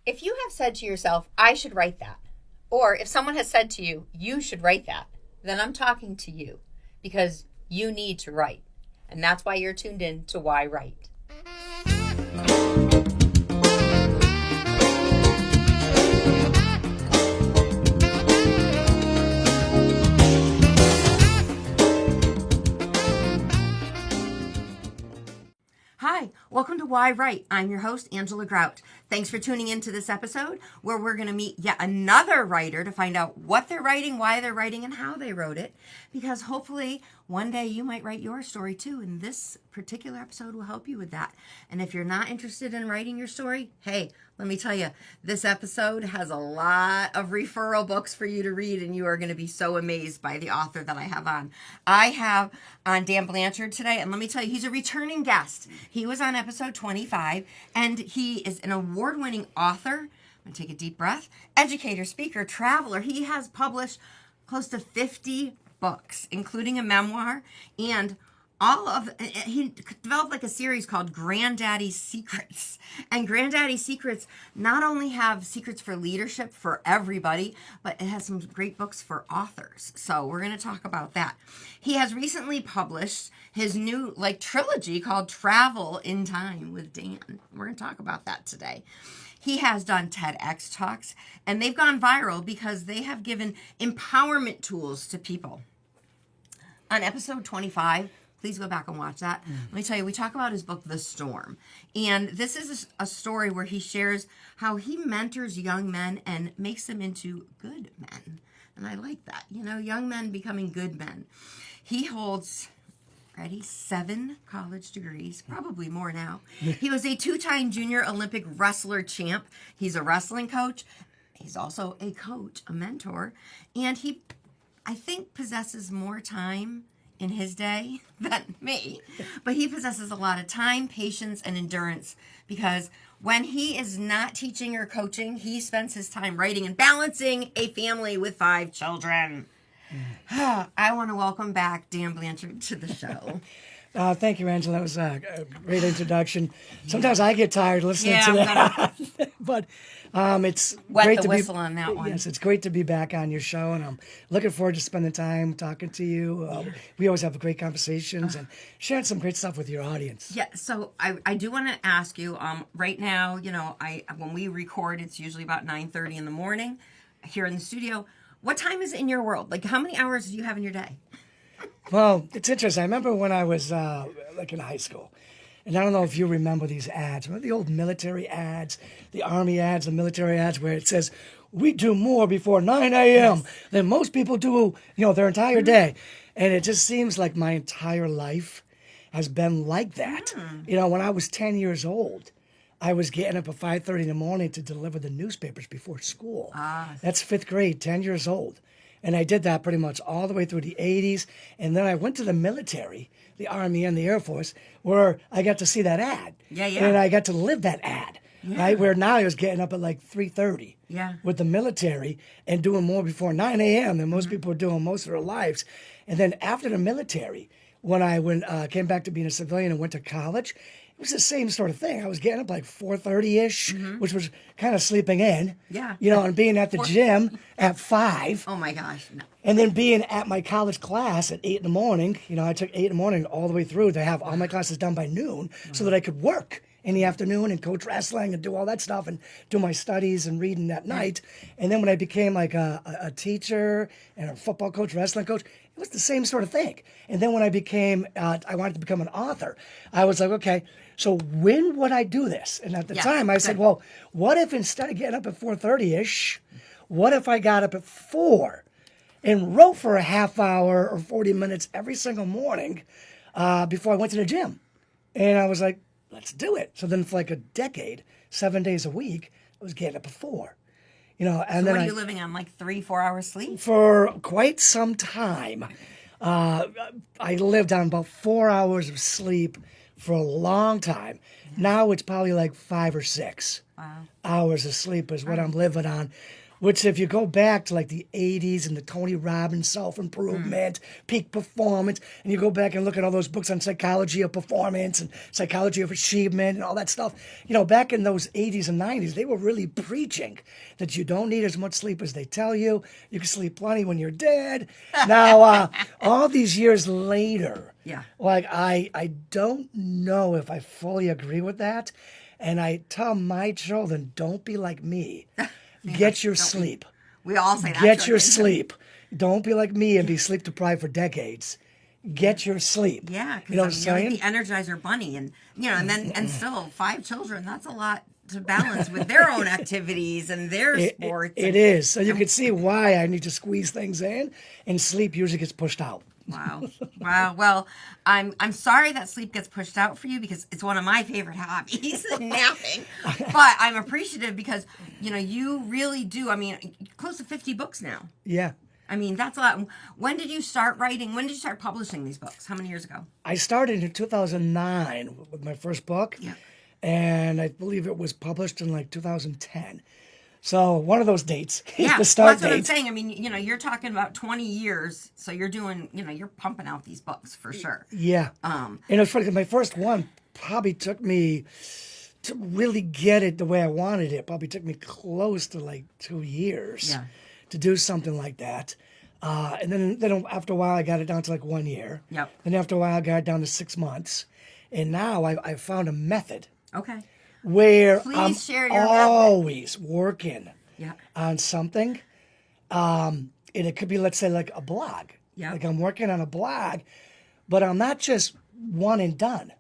If you have said to yourself, I should write that, or if someone has said to you, you should write that, then I'm talking to you because you need to write. And that's why you're tuned in to yWrite. Hi, welcome to yWrite. I'm your host, Angela Grout. Thanks for tuning in to this episode where we're going to meet yet another writer to find out what they're writing, why they're writing, and how they wrote it. Because hopefully one day you might write your story too, and this particular episode will help you with that. And if you're not interested in writing your story, hey, let me tell you, this episode has a lot of referral books for you to read, and you are going to be so amazed by the author that I have on. I have on Dan Blanchard today, and let me tell you, he's a returning guest. He was on episode 25, and he is an award-winning author. I'm going to take a deep breath. Educator, speaker, traveler. He has published close to 50 books, including a memoir, and he developed like a series called GRANDDADDY Secrets. And GRANDDADDY Secrets not only have secrets for leadership for everybody, but it has some great books for authors. So we're going to talk about that. He has recently published his new trilogy called Travel in Time with Dan. We're going to talk about that today. He has done TEDx talks, and they've gone viral because they have given empowerment tools to people. On episode 25, please go back and watch that. Let me tell you, we talk about his book, The Storm. And this is a story where he shares how he mentors young men and makes them into good men. And I like that. You know, young men becoming good men. He holds, 7 college degrees, probably more now. He was a 2-time junior Olympic wrestler champ. He's a wrestling coach. He's also a coach, a mentor. And he, I think, possesses more time in his day than me, but he possesses a lot of time, patience, and endurance because when he is not teaching or coaching, he spends his time writing and balancing a family with 5 children. I want to welcome back Dan Blanchard to the show. Thank you, Angela. That was a great introduction. Sometimes I get tired listening to that, but it's great to whistle on that one. Yes, it's great to be back on your show, and I'm looking forward to spending time talking to you. We always have great conversations and sharing some great stuff with your audience. Yeah, so I do want to ask you. Right now, you know, when we record, it's usually about 9:30 in the morning here in the studio. What time is it in your world? Like, how many hours do you have in your day? Well, it's interesting. I remember when I was in high school, and I don't know if you remember these ads. Remember the old military ads, the Army ads, the military ads, where it says, we do more before 9 a.m. than most people do, their entire day. And it just seems like my entire life has been like that. When I was 10 years old, I was getting up at 5:30 in the morning to deliver the newspapers before school. That's 5th grade, 10 years old. And I did that pretty much all the way through the 80s. And then I went to the military, the Army and the Air Force, where I got to see that ad. Yeah. And I got to live that ad. Right? Where now I was getting up at 3:30 with the military and doing more before 9 a.m. than most people are doing most of their lives. And then after the military, when I came back to being a civilian and went to college, it was the same sort of thing. I was getting up 4:30-ish, which was kind of sleeping in. Yeah. And being at the gym at 5. Oh, my gosh. No. And then being at my college class at 8 in the morning. I took 8 in the morning all the way through to have all my classes done by noon so that I could work in the afternoon and coach wrestling and do all that stuff and do my studies and reading at night. And then when I became a teacher and a football coach, wrestling coach, it was the same sort of thing. And then when I became, I wanted to become an author, I was like, okay, so when would I do this? And at the time I said, well, what if instead of getting up at 4:30-ish, what if I got up at 4 and wrote for a half hour or 40 minutes every single morning before I went to the gym? And I was like, let's do it. So then for a decade, 7 days a week, I was getting up at 4. And so then what are you living on, 3-4 hours sleep? For quite some time. I lived on about 4 hours of sleep for a long time. Now it's probably 5 or 6 hours of sleep is what I'm living on. Which, if you go back to like the 80s and the Tony Robbins self-improvement, peak performance, and you go back and look at all those books on psychology of performance and psychology of achievement and all that stuff, back in those 80s and 90s, they were really preaching that you don't need as much sleep as they tell you. You can sleep plenty when you're dead. Now, all these years later, like I don't know if I fully agree with that. And I tell my children, don't be like me. Get your sleep. We all say that. Get your sleep. Don't be like me and be sleep deprived for decades. Get your sleep. Yeah, because you know what I'm saying? Like the Energizer Bunny, and still 5 children. That's a lot to balance with their own activities and their sports. It is. So you can see why I need to squeeze things in, and sleep usually gets pushed out. Wow. Well, I'm sorry that sleep gets pushed out for you because it's one of my favorite hobbies, napping. But I'm appreciative because, you really do. I mean, close to 50 books now. Yeah. I mean, that's a lot. When did you start writing? When did you start publishing these books? How many years ago? I started in 2009 with my first book. Yeah. And I believe it was published in like 2010. So one of those dates is Yeah, the start that's what I'm date. saying. I mean, you're talking about 20 years, so you're doing, you're pumping out these books for sure. Yeah. And it was funny 'cause my first one probably took me to really get it the way I wanted it. Probably took me close to like 2 years to do something like that. And then after a while, I got it down to like 1 year. Yep. Then after a while, I got it down to 6 months. And now I found a method Okay. where Please I'm share your always working Yeah. on something. And it could be, let's say, like a blog. Yeah. Like I'm working on a blog, but I'm not just one and done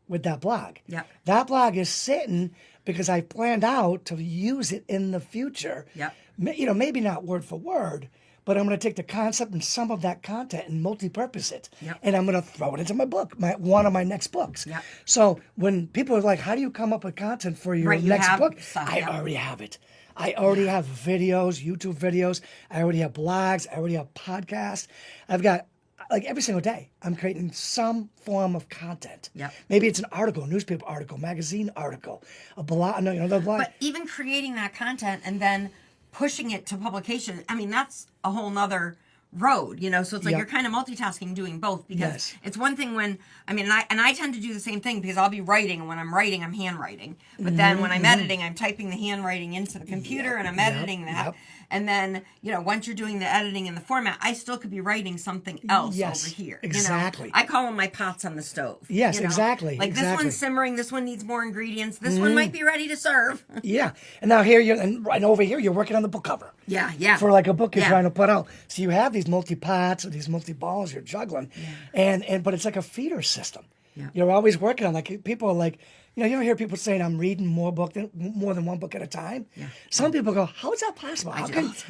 with that blog. Yeah. That blog is sitting because I planned out to use it in the future. Yeah. Maybe not word for word, but I'm going to take the concept and some of that content and multi-purpose it. Yep. And I'm going to throw it into my book, one of my next books. Yep. So when people are like, how do you come up with content for your Right, you next have book? stuff, I already have it. I already have videos, YouTube videos. I already have blogs. I already have podcasts. I've got, like every single day, I'm creating some form of content. Yep. Maybe it's an article, newspaper article, magazine article, a blog. No, the blog. But even creating that content and then pushing it to publication, I mean, that's a whole nother road, so it's like you're kind of multitasking doing both because it's one thing when I tend to do the same thing because I'll be writing, and when I'm writing I'm handwriting, but then when I'm editing I'm typing the handwriting into the computer and I'm editing that, and then once you're doing the editing in the format, I still could be writing something else over here. Exactly. I call them my pots on the stove. Yes, exactly. Like this one's simmering, this one needs more ingredients, this one might be ready to serve. Yeah, and now here and over here you're working on the book cover. Yeah. For like a book you're trying to put out. So you have these multi-pots or these multi-balls you're juggling, but it's like a feeder system. Yeah. You're always working on, like, people are like, you ever hear people saying I'm reading more than one book at a time? Yeah. Some people go, how is that possible?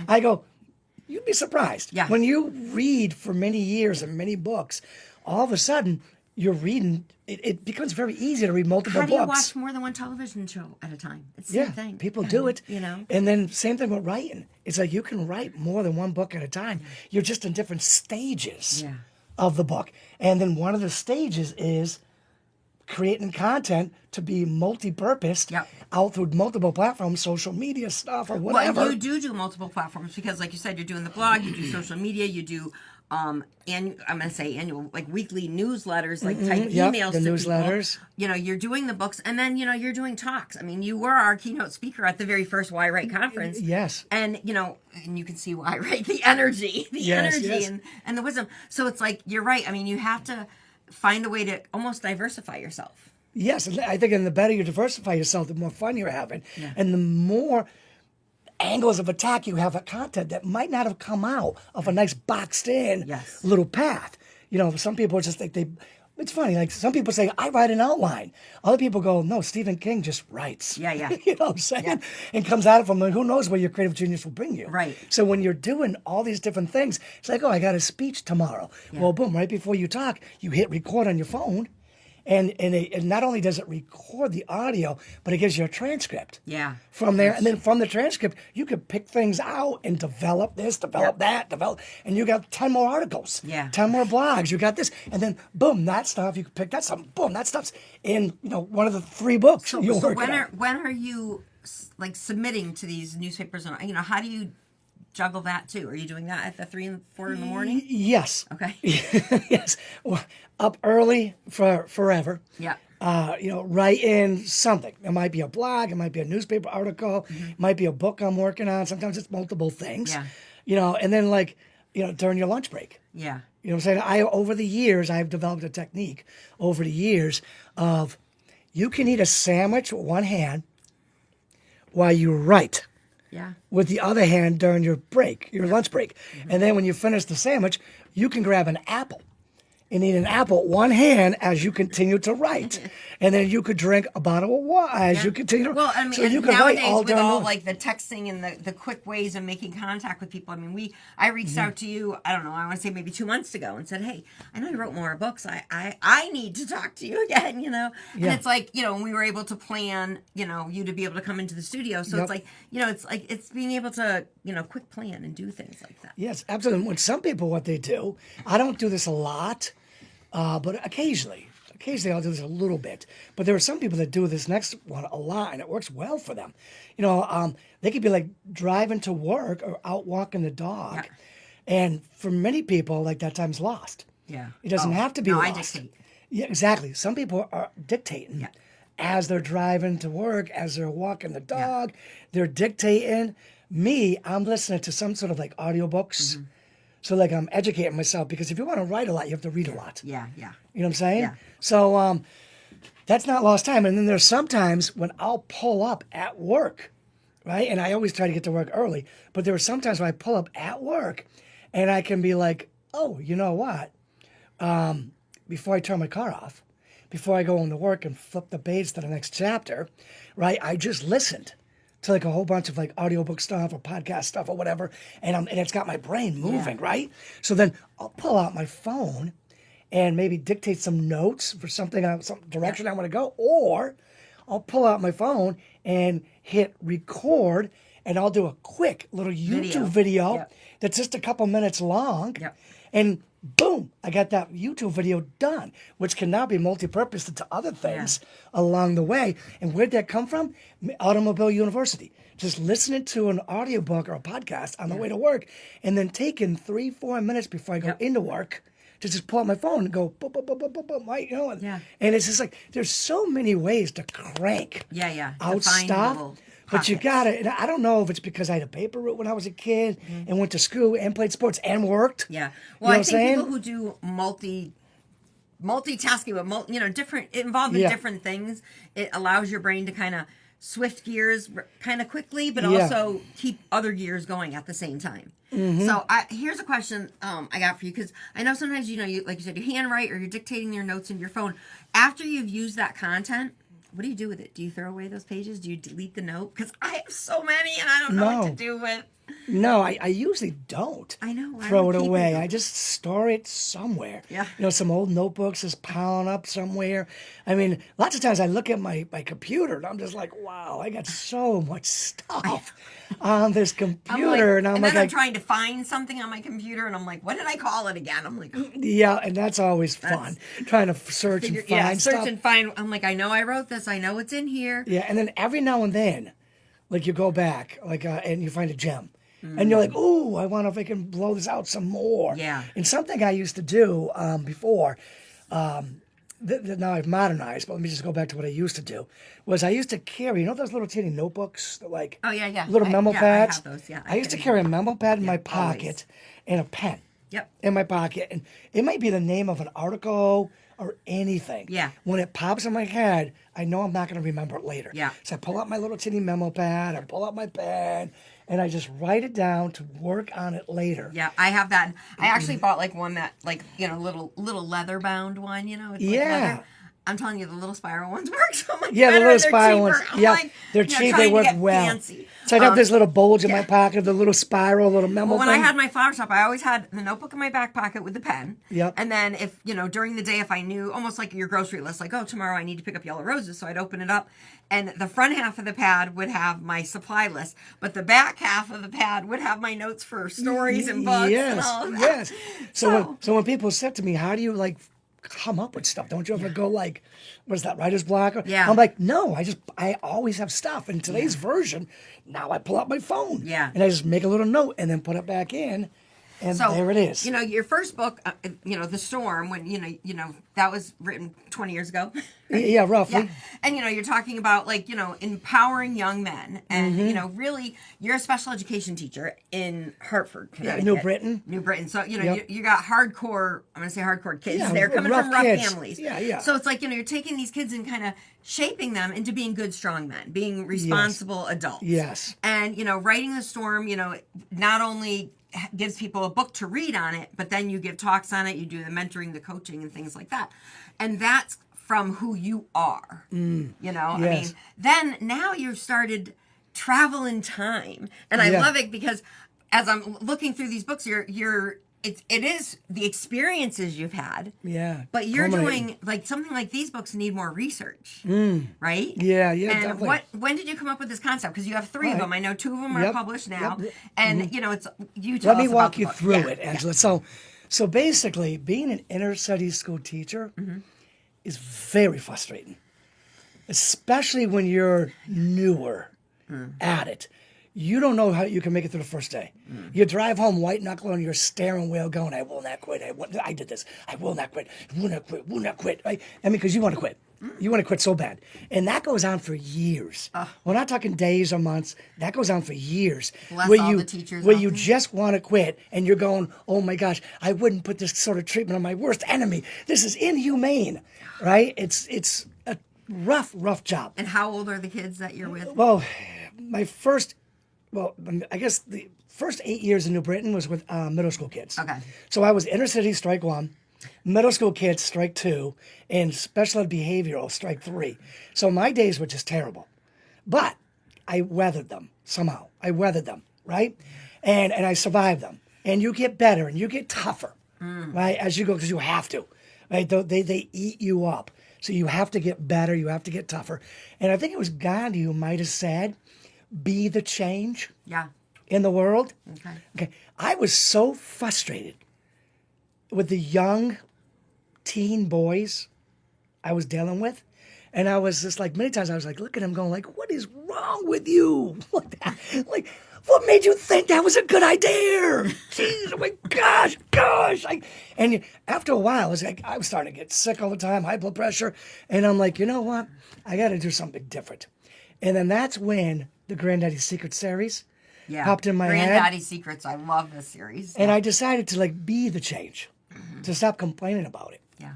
I go, you'd be surprised. Yeah. When you read for many years and many books, all of a sudden you're reading, it becomes very easy to read multiple books. How do you watch more than one television show at a time? It's the same thing. People do it. And then same thing with writing. It's like you can write more than one book at a time. You're just in different stages of the book. And then one of the stages is creating content to be multi-purposed out through multiple platforms, social media stuff or whatever. Well, you do multiple platforms because, like you said, you're doing the blog, you do social media, you do I'm going to say annual, like weekly newsletters, like type emails the to newsletters. People. You're doing the books, and then you're doing talks. I mean, you were our keynote speaker at the very first yWrite conference. Yes. And and you can see yWrite, the energy, and the wisdom. So it's like you're right. I mean, you have to find a way to almost diversify yourself. Yes, and I think the better you diversify yourself, the more fun you're having, and the more angles of attack you have at content that might not have come out of a nice boxed in little path. Some people just think it's funny, like some people say, I write an outline. Other people go, no, Stephen King just writes. Yeah. You know what I'm saying? Yeah. And comes out of them, and who knows where your creative genius will bring you. Right. So when you're doing all these different things, it's like, I got a speech tomorrow. Yeah. Well, boom, right before you talk, you hit record on your phone. And not only does it record the audio, but it gives you a transcript. Yeah. From there, and then from the transcript, you could pick things out and develop this, develop that, and you got 10 more articles. Yeah. 10 more blogs. You got this, and then boom, that stuff you could pick. That's something. Boom, that stuff's in one of the 3 books you're working on. When are you like submitting to these newspapers, and how do you juggle that too? Are you doing that at the 3 and 4 in the morning? Yes. Okay. Yes. Well, up early for forever. Yeah. Write in something. It might be a blog, it might be a newspaper article, it might be a book I'm working on. Sometimes it's multiple things. Yeah. And then during your lunch break. Yeah. You know what I'm saying? Over the years, I've developed a technique over the years of you can eat a sandwich with one hand while you write Yeah. with the other hand during your break, your lunch break. And then when you finish the sandwich, you can grab an apple and eat an apple with one hand as you continue to write. And then you could drink a bottle of water as you continue to Well, I mean, so you and can write nowadays all with during all the like the texting and the quick ways of making contact with people. I mean, I reached out to you, I don't know, I want to say maybe 2 months ago and said, hey, I know you wrote more books. I need to talk to you again, And it's like, and we were able to plan, you to be able to come into the studio. So it's like, it's being able to, quick plan and do things like that. Yes, absolutely. When some people, what they do, I don't do this a lot, but occasionally I'll do this a little bit. But there are some people that do this next one a lot, and it works well for them. They could be like driving to work or out walking the dog. Yeah. And for many people, like that time's lost. Yeah. It doesn't have to be lost. I dictate. Yeah, exactly. Some people are dictating as they're driving to work, as they're walking the dog. They're dictating. Me, I'm listening to some sort of like audiobooks. So like I'm educating myself, because if you want to write a lot, you have to read a lot. Yeah, yeah. You know what I'm saying? Yeah. So that's not lost time. And then there's sometimes when I'll pull up at work, right? And I always try to get to work early. But there are sometimes when I pull up at work and I can be like, oh, you know what? Before I turn my car off, before I go into work and flip the page to the next chapter, right? I just listened to like a whole bunch of like audiobook stuff or podcast stuff or whatever, and it's got my brain moving, right? So then I'll pull out my phone and maybe dictate some notes for some direction I want to go, or I'll pull out my phone and hit record, and I'll do a quick little YouTube video that's just a couple minutes long, and boom, I got that YouTube video done, which can now be multi-purposed into other things along the way. And where'd that come from? Automobile University. Just listening to an audiobook or a podcast on the way to work, and then taking 3-4 minutes before I go into work to just pull out my phone and go, boom, boom, boom, boom, boom, boom, right? And it's just like, there's so many ways to crank out stuff. But you got it. And I don't know if it's because I had a paper route when I was a kid and went to school and played sports and worked. Yeah. Well, I think people who do multitasking, but different, involved in different things, it allows your brain to kind of swift gears kind of quickly, but also keep other gears going at the same time. So here's a question I got for you, because I know sometimes, you like you said, you handwrite or you're dictating your notes in your phone. After you've used that content, what do you do with it? Do you throw away those pages? Do you delete the note? Because I have so many and I don't know what to do with. No, I usually don't. I know. Throw it away. I just store it somewhere. Yeah. Some old notebooks is piling up somewhere. I mean, lots of times I look at my computer and I'm just like, wow, I got so much stuff on this computer. And then I'm trying to find something on my computer and I'm like, what did I call it again? I'm like, yeah, and that's always fun. Trying to search and find stuff. Search and find. I'm like, I know I wrote this. I know it's in here. Yeah, and then every now and then, like you go back, and you find a gem. And you're like, ooh, I wonder if I can blow this out some more. Yeah. And something I used to do before, now I've modernized, but let me just go back to what I used to do, was I used to carry, those little teeny notebooks, that little memo pads? I have those, I used to carry a memo pad in my pocket and a pen in my pocket. And it might be the name of an article or anything. Yeah. When it pops in my head, I know I'm not going to remember it later. Yeah. So I pull out my little teeny memo pad, I pull out my pen, and I just write it down to work on it later. Yeah, I have that. I actually bought one that little leather bound one. It's like leather. I'm telling you, the little spiral ones work so much better. The little spiral ones. Yeah, they're cheap. They work well. Fancy. So I have this little bulge in my pocket, the little spiral, little memo. Well, when I had my flower shop, I always had the notebook in my back pocket with the pen. Yep. And then if during the day, if I knew, almost like your grocery list, like, oh, tomorrow I need to pick up yellow roses, so I'd open it up, and the front half of the pad would have my supply list, but the back half of the pad would have my notes for stories and books and all of that. Yes. So when people said to me, how do you come up with stuff? Don't you ever go like, what's that, writer's block? Yeah. I'm like, no, I always have stuff. In today's version, now I pull out my phone. Yeah. And I just make a little note and then put it back in. And So, there it is. You know, your first book, The Storm, when, that was written 20 years ago. Yeah, roughly. Yeah. And, you're talking about, empowering young men. And, really, you're a special education teacher in Hartford, Connecticut. New Britain. New Britain. So, Yep. you got hardcore, I'm going to say hardcore kids. Yeah, They're coming from rough kids. families. Yeah. So it's like, you're taking these kids and kind of shaping them into being good, strong men, being responsible adults. Yes. And, writing The Storm, not only gives people a book to read on it, but then you give talks on it, you do the mentoring, the coaching, and things like that. And that's from who you are. Yes. I mean, then now you've started Travel in Time. And I love it because as I'm looking through these books, it is the experiences you've had. Yeah. But you're doing something like these books need more research, right? Yeah, And definitely. when did you come up with this concept? Because you have 3 of them. I know 2 of them are Yep. published now, Yep. and it's you. Tell Let me us walk about you the book. through Yeah. it, Angela. So basically, being an inner city school teacher is very frustrating, especially when you're newer at it. You don't know how you can make it through the first day. You drive home white knuckle on your steering wheel going, I will not quit. I did this. I will not quit. Will not quit. Will not quit. Right? I mean, because you want to quit. You want to quit so bad. And that goes on for years. We're not talking days or months. That goes on for years. Bless where all you, the teachers Where out you there. just want to quit and you're going, oh my gosh, I wouldn't put this sort of treatment on my worst enemy. This is inhumane, right? It's a rough job. And how old are the kids that you're with? Well, I guess the first 8 years in New Britain was with middle school kids. Okay. So I was inner city, strike 1, middle school kids, strike 2, and special ed behavioral, strike 3. So my days were just terrible. But I weathered them somehow. I weathered them, right? And I survived them. And you get better and you get tougher, right, as you go, because you have to. Right? They eat you up. So you have to get better. You have to get tougher. And I think it was Gandhi who might have said, be the change Yeah. in the world. Okay. I was so frustrated with the young teen boys I was dealing with. And I was just like, many times I was like, look at him going like, what is wrong with you? Like, what made you think that was a good idea? Jeez, oh my gosh. And after a while, I was starting to get sick all the time, high blood pressure. And I'm like, you know what? I got to do something different. And then that's when the Granddaddy Secret series popped in my head. Granddaddy Secrets. I love this series. And I decided to be the change, to stop complaining about it, Yeah.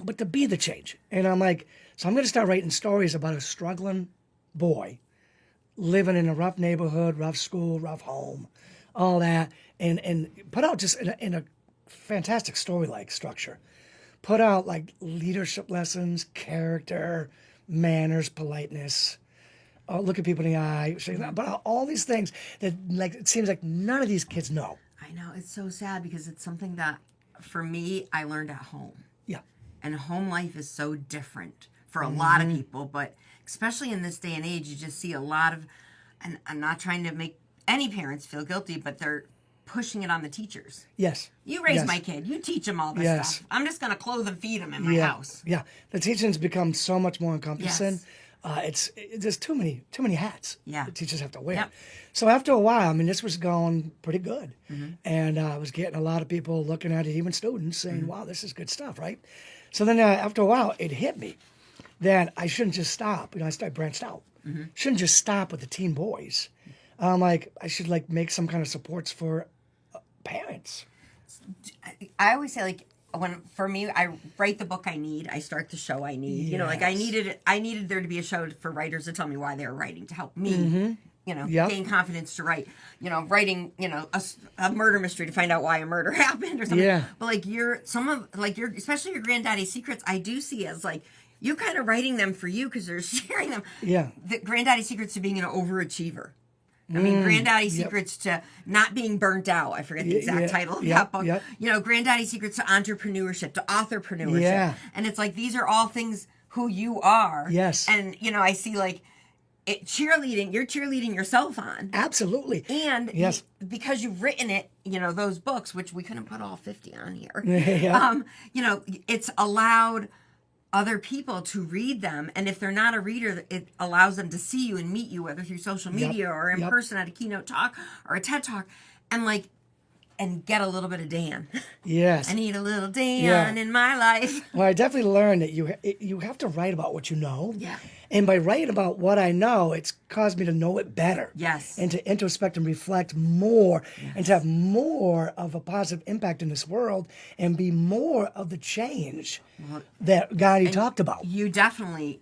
but to be the change. And I'm like, so I'm going to start writing stories about a struggling boy living in a rough neighborhood, rough school, rough home, all that, and put out just in a fantastic story-like structure. Put out leadership lessons, character, manners, politeness. Look at people in the eye, but all these things that it seems like none of these kids know. I know. It's so sad because it's something that, for me, I learned at home. Yeah. And home life is so different for a lot of people, but especially in this day and age, you just see a lot of, and I'm not trying to make any parents feel guilty, but they're pushing it on the teachers. Yes. You raise Yes. my kid. You teach him all this Yes. stuff. I'm just going to clothe and feed him in my house. Yeah. The teaching's become so much more encompassing. Yes. It's there's too many hats Yeah. that teachers have to wear. Yep. So after a while, I mean, this was going pretty good, and I was getting a lot of people looking at it, even students, saying, "Wow, this is good stuff," right? So then after a while, it hit me that I shouldn't just stop. I branched out. Shouldn't just stop with the teen boys. I should make some kind of supports for parents. I always say for me, I write the book I need. I start the show I need. I needed there to be a show for writers to tell me why they were writing, to help me, Yep. gain confidence to write. Writing, a murder mystery to find out why a murder happened or something. Yeah. But especially your Granddaddy Secrets, I do see as you kind of writing them for you because they're sharing them. Yeah. The Granddaddy Secrets to being an overachiever. I mean, Granddaddy Secrets to not being burnt out. I forget the exact title of that book. Yep. Granddaddy Secrets to entrepreneurship, to authorpreneurship. Yeah. And it's these are all things who you are. Yes. And, I see cheerleading. You're cheerleading yourself on. Absolutely. And yes. Because you've written it, those books, which we couldn't put all 50 on here. Yeah. It's allowed other people to read them, and if they're not a reader, it allows them to see you and meet you, whether through social media or in person at a keynote talk or a TED talk, and get a little bit of Dan. Yes. I need a little Dan in my life. Well, I definitely learned that you have to write about what you know. Yeah. And by writing about what I know, it's caused me to know it better. Yes. And to introspect and reflect more, and to have more of a positive impact in this world, and be more of the change that Gandhi talked about. You definitely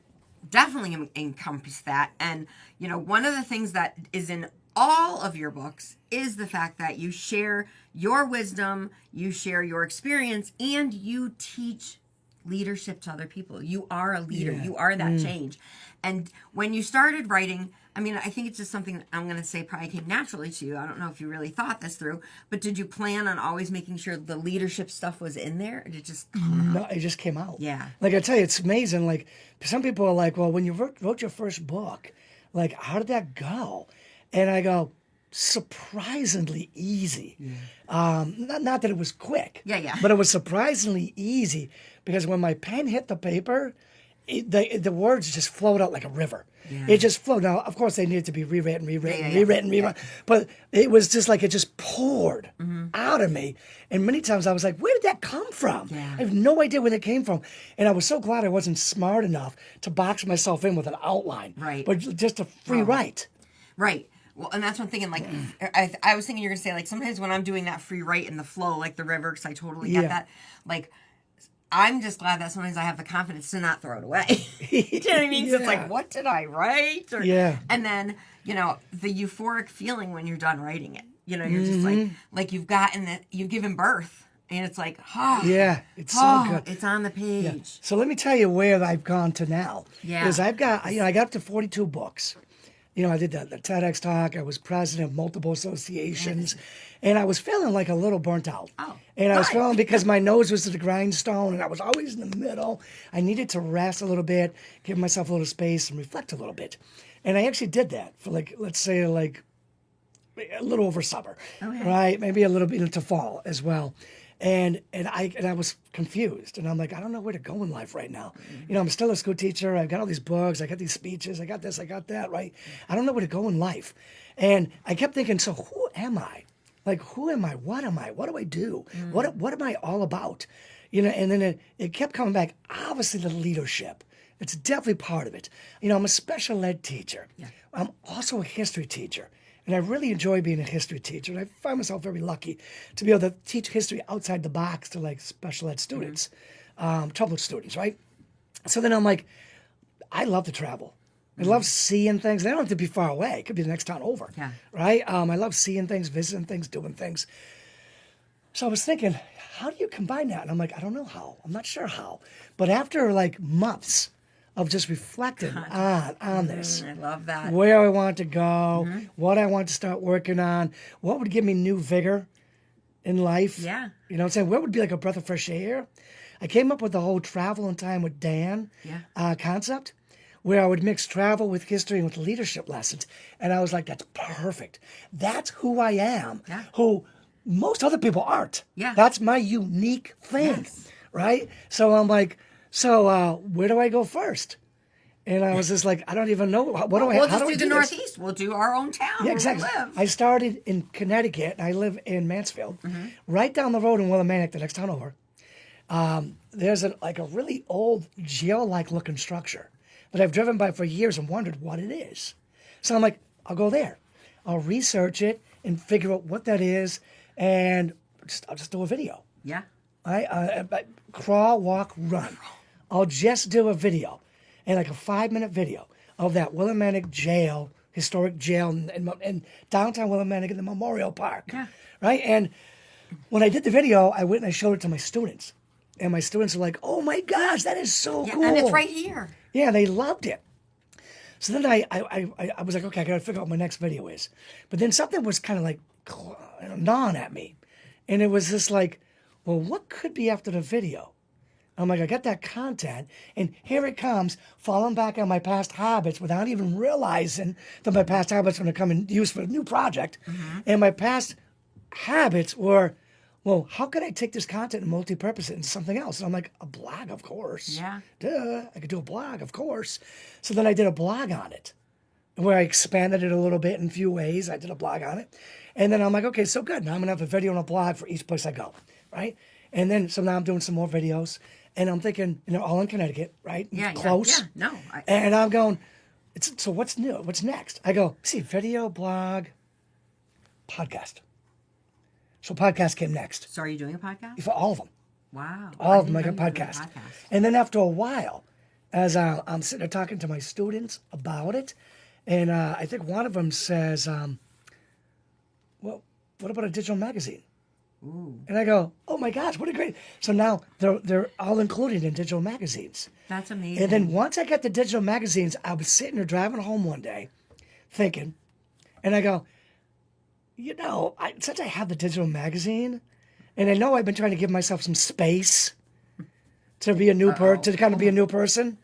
encompass that. And, one of the things that is in all of your books is the fact that you share your wisdom, you share your experience, and you teach leadership to other people. You are a leader. Yeah. You are that change. And when you started writing, I think it's just something I'm going to say probably came naturally to you. I don't know if you really thought this through, but did you plan on always making sure the leadership stuff was in there? Or did it just come No, out? it just came out. Yeah. Like I tell you, it's amazing. Like some people are like, well, when you wrote your first book, like how did that go? And I go, surprisingly easy. Not that it was quick. Yeah. But it was surprisingly easy because when my pen hit the paper, the words just flowed out like a river. Yeah. It just flowed. Now, of course, they needed to be rewritten. But it was just like it just poured out of me. And many times I was like, where did that come from? Yeah. I have no idea where that came from. And I was so glad I wasn't smart enough to box myself in with an outline. Right. But just a free write. Right. Well, and that's one thing. And I was thinking you're going to say, sometimes when I'm doing that free write in the flow, like the river, because I totally get that. I'm just glad that sometimes I have the confidence to not throw it away. Do you know what I mean? So it's like, what did I write? And then, the euphoric feeling when you're done writing it. You're just like you've gotten it, you've given birth. And it's like, it's so good. It's on the page. Yeah. So let me tell you where I've gone to now. Yeah. Because I got up to 42 books. I did the TEDx talk. I was president of multiple associations. And I was feeling like a little burnt out. Oh, and I was feeling because my nose was to the grindstone and I was always in the middle. I needed to rest a little bit, give myself a little space and reflect a little bit. And I actually did that for let's say a little over summer, right? Maybe a little bit into fall as well. And I was confused, and I'm like, I don't know where to go in life right now. I'm still a school teacher. I've got all these books. I got these speeches. I got this. I got that. Right? I don't know where to go in life. And I kept thinking, so who am I? Like, who am I? What am I? What do I do? What am I all about? And then it kept coming back. Obviously, the leadership. It's definitely part of it. I'm a special ed teacher. Yeah. I'm also a history teacher. And I really enjoy being a history teacher. And I find myself very lucky to be able to teach history outside the box to special ed students, troubled students, right? So then I'm like, I love to travel. I love seeing things. They don't have to be far away. It could be the next town over, right? I love seeing things, visiting things, doing things. So I was thinking, how do you combine that? And I'm like, I don't know how. I'm not sure how. But after months of just reflecting on this. I love that. Where I want to go, what I want to start working on, what would give me new vigor in life. Yeah. You know what I'm saying? What would be like a breath of fresh air? I came up with the whole travel in time with Dan concept, where I would mix travel with history and with leadership lessons. And I was like, that's perfect. That's who I am, who most other people aren't. Yeah. That's my unique thing, right? So I'm like, where do I go first? And I was just like, I don't even know. We'll just do the Northeast. We'll do our own town where exactly. we live. I started in Connecticut, and I live in Mansfield. Right down the road in Willimantic, the next town over, there's a really old jail-like looking structure that I've driven by for years and wondered what it is. So I'm like, I'll go there. I'll research it and figure out what that is, and I'll just do a video. Yeah. I crawl, walk, run. I'll just do a video, and like a 5-minute video of that Willimantic jail, historic jail in downtown Willimantic in the Memorial Park. Yeah. Right? And when I did the video, I went and I showed it to my students. And my students were like, oh my gosh, that is so cool. And it's right here. Yeah, they loved it. So then I was like, okay, I got to figure out what my next video is. But then something was kind of like gnawing at me. And it was just like, well, what could be after the video? I'm like, I got that content, and here it comes, falling back on my past habits without even realizing that my past habits are going to come in use for a new project. And my past habits were, well, how could I take this content and multi-purpose it into something else? And I'm like, a blog, of course. Yeah. Duh, I could do a blog, of course. So then I did a blog on it, where I expanded it a little bit in a few ways. I did a blog on it. And then I'm like, okay, so good. Now I'm going to have a video and a blog for each place I go, right? And then, so now I'm doing some more videos. And I'm thinking, all in Connecticut, right? Yeah, Close. Yeah. No. And I'm going, so what's new? What's next? I go, see, video, blog, podcast. So podcast came next. So are you doing a podcast? For all of them. Wow. All of them, I got didn't know you were doing a podcast. podcast. And then after a while, as I'm sitting there talking to my students about it, and I think one of them says, well, what about a digital magazine? Ooh. And I go, oh my gosh, what a great. So now they're all included in digital magazines. That's amazing. And then once I got the digital magazines, I was sitting there driving home one day thinking, and I go, since I have the digital magazine, and I know I've been trying to give myself some space to be a new to kind of be a new person,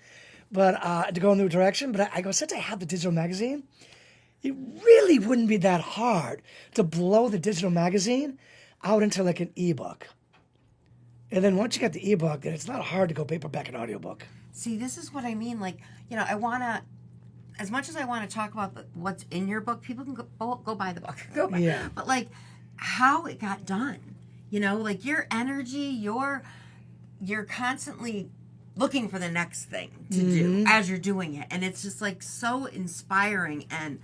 but to go in a new direction. But I go, since I have the digital magazine, it really wouldn't be that hard to blow the digital magazine out into like an ebook. And then once you get the ebook, then it's not hard to go paperback and audiobook. See, this is what I mean. Like, I want to, as much as I want to talk about what's in your book, people can go buy the book. Go buy. Yeah. But like, how it got done, like your energy, you're constantly looking for the next thing to do as you're doing it. And it's just like so inspiring. And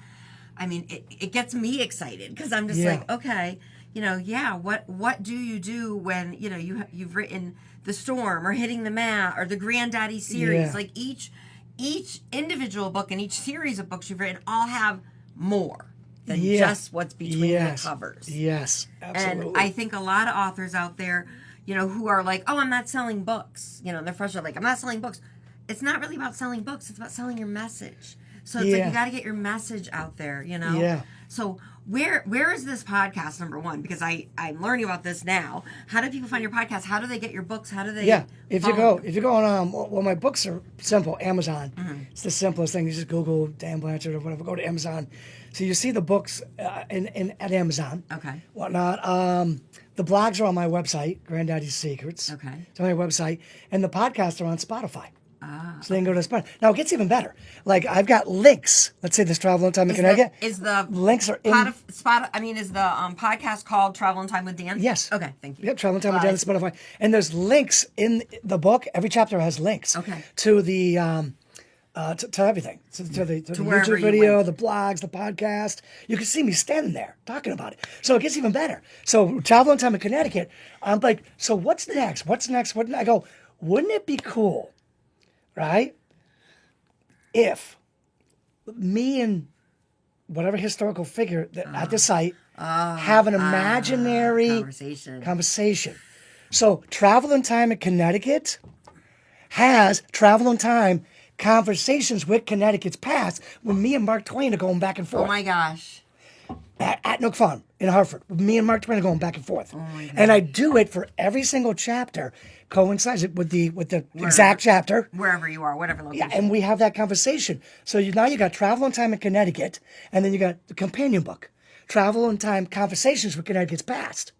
I mean, it gets me excited because I'm just like, okay, what do you do when, you've written The Storm or Hitting the Mat or the GRANDDADDY series? Yeah. Like each individual book and each series of books you've written all have more than just what's between the covers. Yes, absolutely. And I think a lot of authors out there, who are like, oh, I'm not selling books. They're frustrated, like, I'm not selling books. It's not really about selling books. It's about selling your message. So it's like you got to get your message out there, Yeah. So where is this podcast, number one? Because I'm learning about this now. How do people find your podcast? How do they get your books? How do they? Yeah, if you go on, well, my books are simple. Amazon, It's the simplest thing. You just Google Dan Blanchard or whatever. Go to Amazon, so you see the books at Amazon. Okay. Whatnot. The blogs are on my website, Granddaddy's Secrets. Okay. It's on my website, and the podcasts are on Spotify. Ah. So they can go to Spotify. Now it gets even better. Like I've got links. Let's say this Travel in Time in Connecticut. Is the links are in is the podcast called Travel in Time with Dan? Yes. Okay, thank you. Yep, Travel in Time with Dan on Spotify. And there's links in the book. Every chapter has links. Okay. To the to everything. To the wherever YouTube you video, went. the blogs, the podcast. You can see me standing there talking about it. So it gets even better. So Travel in Time in Connecticut, I'm like, so what's next? What's next? I go, wouldn't it be cool, right, if me and whatever historical figure that at the site have an imaginary conversation. So Travel in Time in Connecticut has Travel in Time conversations with Connecticut's past when me and Mark Twain are going back and forth. Oh my gosh. At Nook Farm in Hartford. Me and Mark Twain are going back and forth. Oh my gosh. And I do it for every single chapter, coincides it with the exact chapter. Wherever you are, whatever location. Yeah, and we have that conversation. So now you got Travel in Time in Connecticut, and then you got the companion book, Travel in Time Conversations with Connecticut's Past.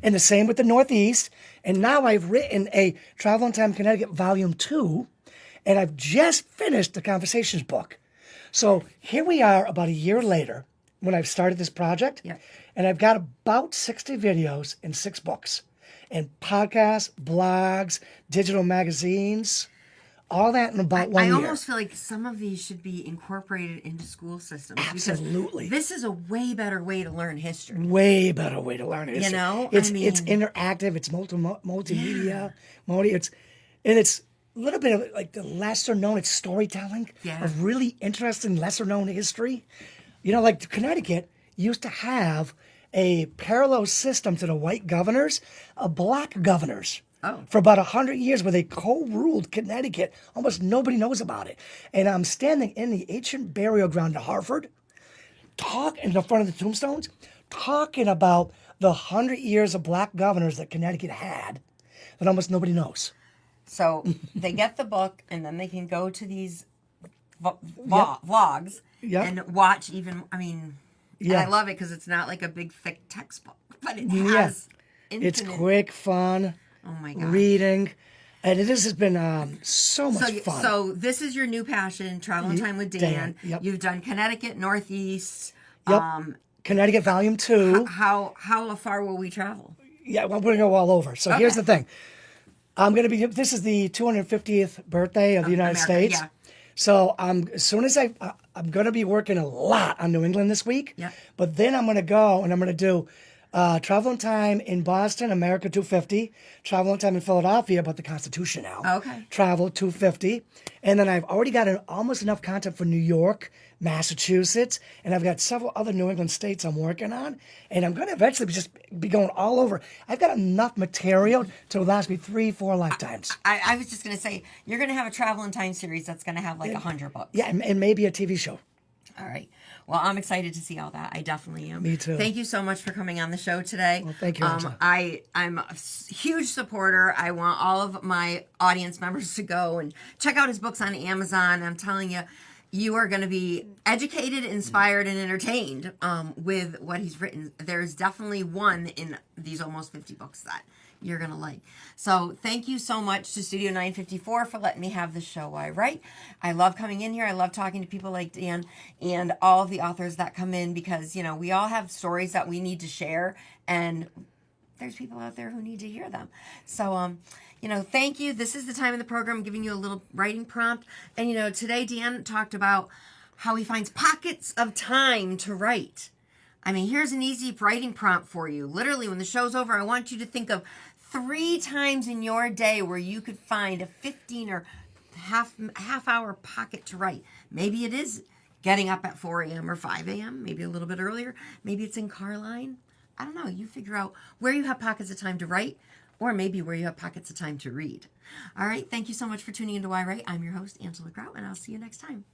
And the same with the Northeast. And now I've written a Travel in Time Connecticut Volume 2, and I've just finished the Conversations book. So here we are about a year later when I've started this project, and I've got about 60 videos and 6 books, and podcasts, blogs, digital magazines, all that in about 1 year. I almost feel like some of these should be incorporated into school systems. Absolutely. This is a way better way to learn history. Way better way to learn history. It's interactive. It's multimedia. It's a little bit of like the lesser known. It's storytelling of really interesting lesser known history. Like Connecticut used to have a parallel system to the white governors of black governors. For about 100 years where they co-ruled Connecticut. Almost nobody knows about it. And I'm standing in the ancient burial ground at Hartford, in the front of the tombstones, talking about the 100 years of black governors that Connecticut had that almost nobody knows. So they get the book, and then they can go to these vlogs and watch even, I mean, and I love it because it's not like a big, thick textbook, but it has infinite. It's quick, fun, oh my God, reading. And this has been so much fun. So this is your new passion, Travel in Time with Dan. You've done Connecticut, Northeast. Connecticut Volume 2. How far will we travel? Yeah, well, we're going to go all over. So here's the thing. This is the 250th birthday of the United States. Yeah. So as soon as I'm going to be working a lot on New England this week. Yeah. But then I'm going to go and I'm going to do Travel in Time in Boston, America 250. Travel in Time in Philadelphia, about the Constitution now. Okay. Travel 250. And then I've already got almost enough content for New York, Massachusetts, and I've got several other New England states I'm working on. And I'm going to eventually just be going all over. I've got enough material to last me 3-4 lifetimes. I was just going to say, you're going to have a Travel in Time series that's going to have like 100 books. Yeah, and maybe a TV show. All right. Well, I'm excited to see all that. I definitely am. Me too. Thank you so much for coming on the show today. Well, thank you, Angela. I'm a huge supporter. I want all of my audience members to go and check out his books on Amazon. I'm telling you, you are going to be educated, inspired, and entertained with what he's written. There's definitely one in these almost 50 books that you're going to like. So thank you so much to Studio 954 for letting me have the show I write. I love coming in here. I love talking to people like Dan and all of the authors that come in because, you know, we all have stories that we need to share, and there's people out there who need to hear them. So, you know, thank you. This is the time of the program. I'm giving you a little writing prompt. And, you know, today Dan talked about how he finds pockets of time to write. I mean, here's an easy writing prompt for you. Literally, when the show's over, I want you to think of 3 times in your day where you could find a 15 or half hour pocket to write. Maybe it is getting up at 4 a.m. or 5 a.m., maybe a little bit earlier. Maybe it's in car line. I don't know. You figure out where you have pockets of time to write, or maybe where you have pockets of time to read. All right. Thank you so much for tuning into yWrite. I'm your host, Angela Grout, and I'll see you next time.